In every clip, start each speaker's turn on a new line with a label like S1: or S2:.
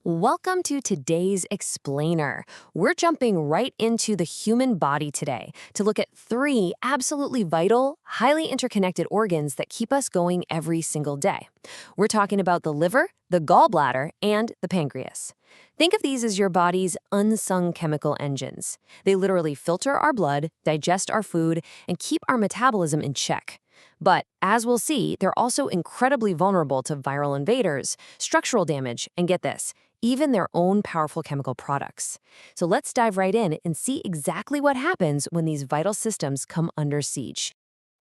S1: Welcome to today's Explainer. We're jumping right into the human body today to look at three absolutely vital, highly interconnected organs that keep us going every single day. We're talking about the liver, the gallbladder, and the pancreas. Think of these as your body's unsung chemical engines. They literally filter our blood, digest our food, and keep our metabolism in check. But as we'll see, they're also incredibly vulnerable to viral invaders, structural damage, and get this, even their own powerful chemical products. So let's dive right in and see exactly what happens when these vital systems come under siege.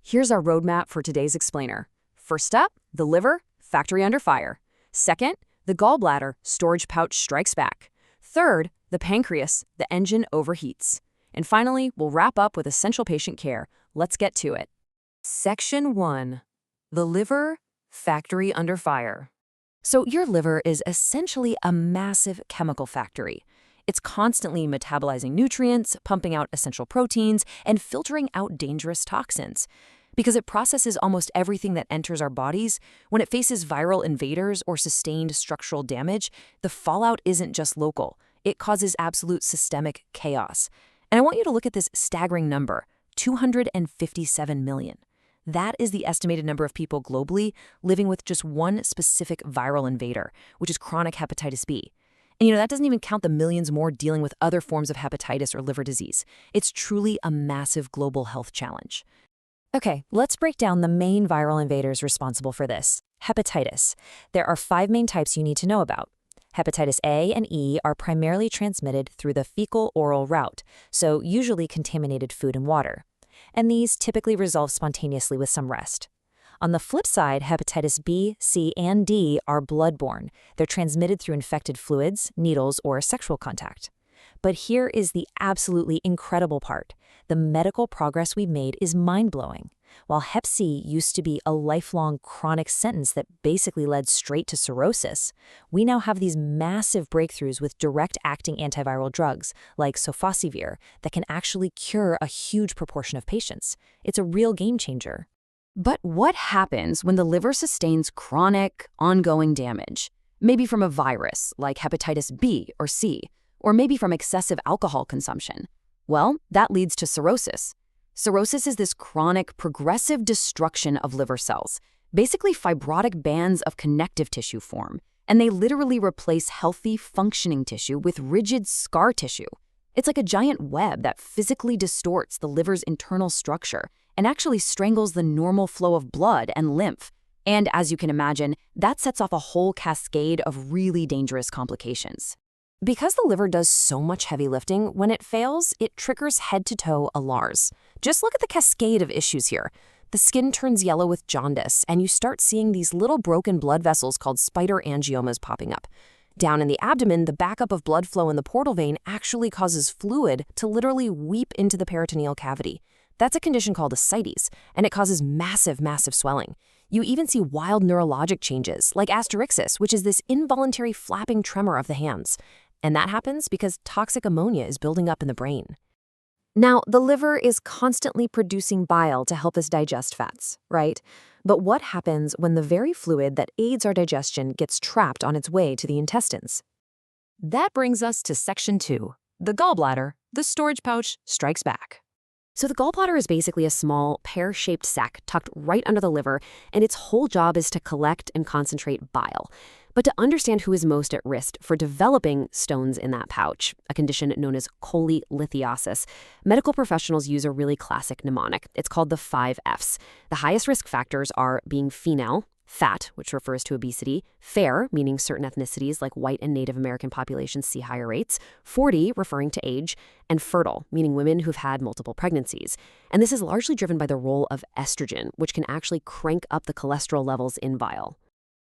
S2: Here's our roadmap for today's explainer. First up, the liver, factory under fire. Second, the gallbladder, storage pouch strikes back. Third, the pancreas, the engine overheats. And finally, we'll wrap up with essential patient care. Let's get to it.
S1: Section 1. The liver, factory under fire. So your liver is essentially a massive chemical factory. It's constantly metabolizing nutrients, pumping out essential proteins, and filtering out dangerous toxins. Because it processes almost everything that enters our bodies, when it faces viral invaders or sustained structural damage, the fallout isn't just local. It causes absolute systemic chaos. And I want you to look at this staggering number, 257 million. That is the estimated number of people globally living with just one specific viral invader, which is chronic hepatitis B. And that doesn't even count the millions more dealing with other forms of hepatitis or liver disease. It's truly a massive global health challenge. Okay, let's break down the main viral invaders responsible for this. Hepatitis. There are 5 main types you need to know about. Hepatitis A and E are primarily transmitted through the fecal-oral route, so usually contaminated food and water. And these typically resolve spontaneously with some rest. On the flip side, hepatitis B, C, and D are bloodborne. They're transmitted through infected fluids, needles, or sexual contact. But here is the absolutely incredible part. The medical progress we've made is mind-blowing. While Hep C used to be a lifelong chronic sentence that basically led straight to cirrhosis, we now have these massive breakthroughs with direct-acting antiviral drugs like sofosbuvir that can actually cure a huge proportion of patients. It's a real game changer.
S2: But what happens when the liver sustains chronic, ongoing damage? Maybe from a virus like hepatitis B or C, or maybe from excessive alcohol consumption. Well, that leads to cirrhosis. Cirrhosis is this chronic, progressive destruction of liver cells. Basically, fibrotic bands of connective tissue form, and they literally replace healthy, functioning tissue with rigid scar tissue. It's like a giant web that physically distorts the liver's internal structure and actually strangles the normal flow of blood and lymph. And as you can imagine, that sets off a whole cascade of really dangerous complications.
S1: Because the liver does so much heavy lifting, when it fails, it triggers head-to-toe alarms. Just look at the cascade of issues here. The skin turns yellow with jaundice, and you start seeing these little broken blood vessels called spider angiomas popping up. Down in the abdomen, the backup of blood flow in the portal vein actually causes fluid to literally weep into the peritoneal cavity. That's a condition called ascites, and it causes massive, massive swelling. You even see wild neurologic changes, like asterixis, which is this involuntary flapping tremor of the hands. And that happens because toxic ammonia is building up in the brain. Now, the liver is constantly producing bile to help us digest fats, right? But what happens when the very fluid that aids our digestion gets trapped on its way to the intestines? That brings us to Section 2. The gallbladder, the storage pouch, strikes back. So the gallbladder is basically a small, pear-shaped sac tucked right under the liver, and its whole job is to collect and concentrate bile. But to understand who is most at risk for developing stones in that pouch, a condition known as cholelithiasis, medical professionals use a really classic mnemonic. It's called the 5 Fs. The highest risk factors are being female, fat, which refers to obesity, fair, meaning certain ethnicities like white and Native American populations see higher rates, 40, referring to age, and fertile, meaning women who've had multiple pregnancies. And this is largely driven by the role of estrogen, which can actually crank up the cholesterol levels in bile.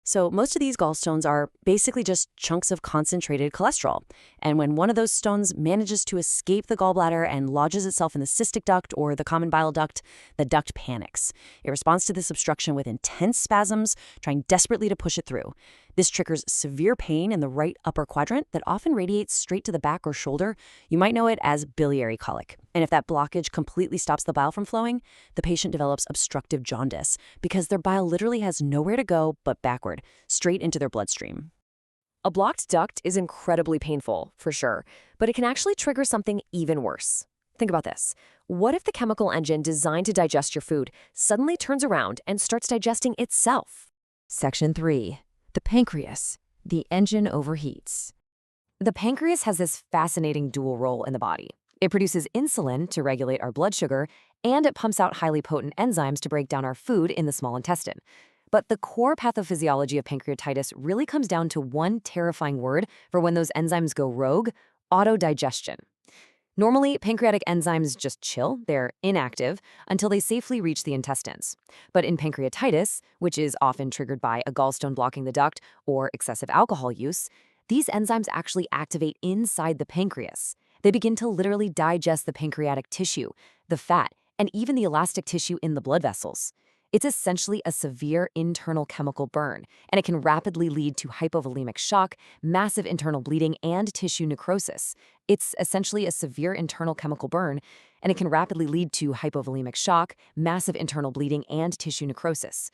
S1: So most of these gallstones are basically just chunks of concentrated cholesterol. And when one of those stones manages to escape the gallbladder and lodges itself in the cystic duct or the common bile duct, the duct panics. It responds to this obstruction with intense spasms, trying desperately to push it through. This triggers severe pain in the right upper quadrant that often radiates straight to the back or shoulder. You might know it as biliary colic. And if that blockage completely stops the bile from flowing, the patient develops obstructive jaundice because their bile literally has nowhere to go but backward, straight into their bloodstream. A blocked duct is incredibly painful, for sure, but it can actually trigger something even worse. Think about this. What if the chemical engine designed to digest your food suddenly turns around and starts digesting itself?
S2: Section 3. The pancreas. The engine overheats.
S1: The pancreas has this fascinating dual role in the body. It produces insulin to regulate our blood sugar, and it pumps out highly potent enzymes to break down our food in the small intestine. But the core pathophysiology of pancreatitis really comes down to one terrifying word for when those enzymes go rogue: autodigestion. Normally, pancreatic enzymes just chill, they're inactive, until they safely reach the intestines. But in pancreatitis, which is often triggered by a gallstone blocking the duct or excessive alcohol use, these enzymes actually activate inside the pancreas. They begin to literally digest the pancreatic tissue, the fat, and even the elastic tissue in the blood vessels. It's essentially a severe internal chemical burn, and it can rapidly lead to hypovolemic shock, massive internal bleeding, and tissue necrosis. It's essentially a severe internal chemical burn, and it can rapidly lead to hypovolemic shock, massive internal bleeding, and tissue necrosis.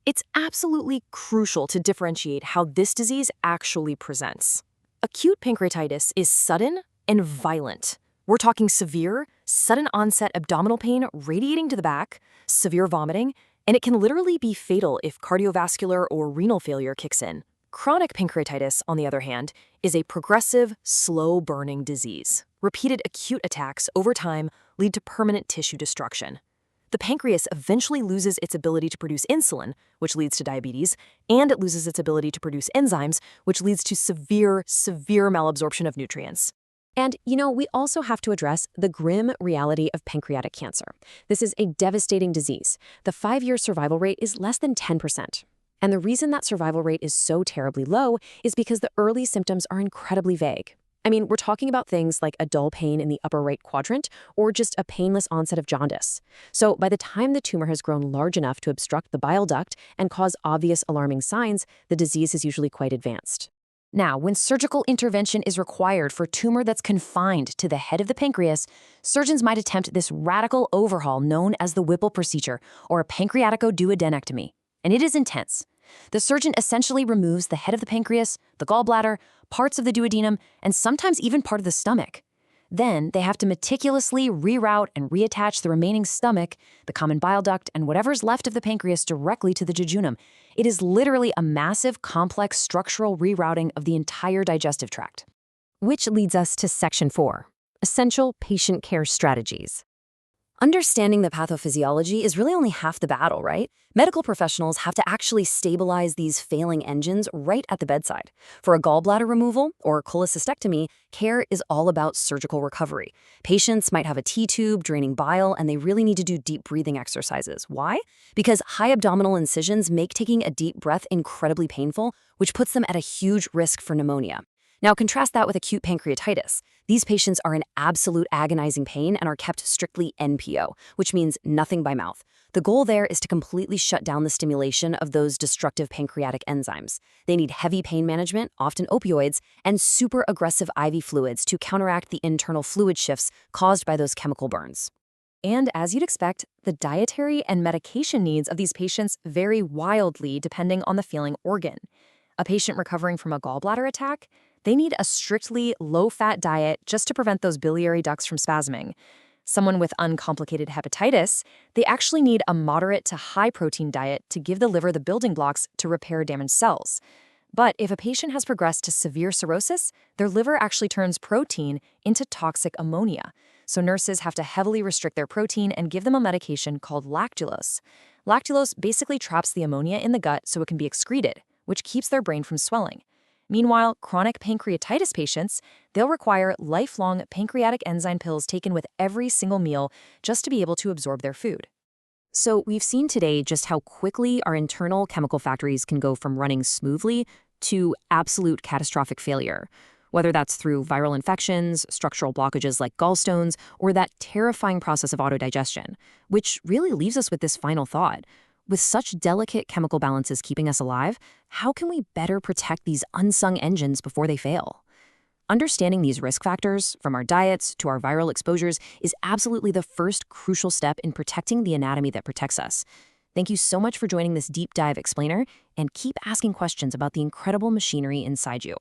S1: It's absolutely crucial to differentiate how this disease actually presents. Acute pancreatitis is sudden and violent. We're talking severe, sudden onset abdominal pain radiating to the back, severe vomiting, and it can literally be fatal if cardiovascular or renal failure kicks in. Chronic pancreatitis, on the other hand, is a progressive, slow-burning disease. Repeated acute attacks over time lead to permanent tissue destruction. The pancreas eventually loses its ability to produce insulin, which leads to diabetes, and it loses its ability to produce enzymes, which leads to severe malabsorption of nutrients. And, we also have to address the grim reality of pancreatic cancer. This is a devastating disease. The 5-year survival rate is less than 10%. And the reason that survival rate is so terribly low is because the early symptoms are incredibly vague. I mean, we're talking about things like a dull pain in the upper right quadrant or just a painless onset of jaundice. So by the time the tumor has grown large enough to obstruct the bile duct and cause obvious alarming signs, the disease is usually quite advanced. Now, when surgical intervention is required for a tumor that's confined to the head of the pancreas, surgeons might attempt this radical overhaul known as the Whipple procedure, or a pancreaticoduodenectomy. And it is intense. The surgeon essentially removes the head of the pancreas, the gallbladder, parts of the duodenum, and sometimes even part of the stomach. Then they have to meticulously reroute and reattach the remaining stomach, the common bile duct, and whatever's left of the pancreas directly to the jejunum. It is literally a massive, complex structural rerouting of the entire digestive tract. Which leads us to Section 4, Essential Patient Care Strategies. Understanding the pathophysiology is really only half the battle, right? Medical professionals have to actually stabilize these failing engines right at the bedside. For a gallbladder removal or cholecystectomy, care is all about surgical recovery. Patients might have a T-tube draining bile, and they really need to do deep breathing exercises. Why? Because high abdominal incisions make taking a deep breath incredibly painful, which puts them at a huge risk for pneumonia. Now, contrast that with acute pancreatitis. These patients are in absolute agonizing pain and are kept strictly NPO, which means nothing by mouth. The goal there is to completely shut down the stimulation of those destructive pancreatic enzymes. They need heavy pain management, often opioids, and super aggressive IV fluids to counteract the internal fluid shifts caused by those chemical burns. And as you'd expect, the dietary and medication needs of these patients vary wildly depending on the failing organ. A patient recovering from a gallbladder attack, they need a strictly low-fat diet just to prevent those biliary ducts from spasming. Someone with uncomplicated hepatitis, they actually need a moderate to high-protein diet to give the liver the building blocks to repair damaged cells. But if a patient has progressed to severe cirrhosis, their liver actually turns protein into toxic ammonia. So nurses have to heavily restrict their protein and give them a medication called lactulose. Lactulose basically traps the ammonia in the gut so it can be excreted, which keeps their brain from swelling. Meanwhile, chronic pancreatitis patients, they'll require lifelong pancreatic enzyme pills taken with every single meal just to be able to absorb their food. So we've seen today just how quickly our internal chemical factories can go from running smoothly to absolute catastrophic failure, whether that's through viral infections, structural blockages like gallstones, or that terrifying process of autodigestion, which really leaves us with this final thought. With such delicate chemical balances keeping us alive, how can we better protect these unsung engines before they fail? Understanding these risk factors, from our diets to our viral exposures, is absolutely the first crucial step in protecting the anatomy that protects us.
S2: Thank you so much for joining this deep dive explainer, and keep asking questions about the incredible machinery inside you.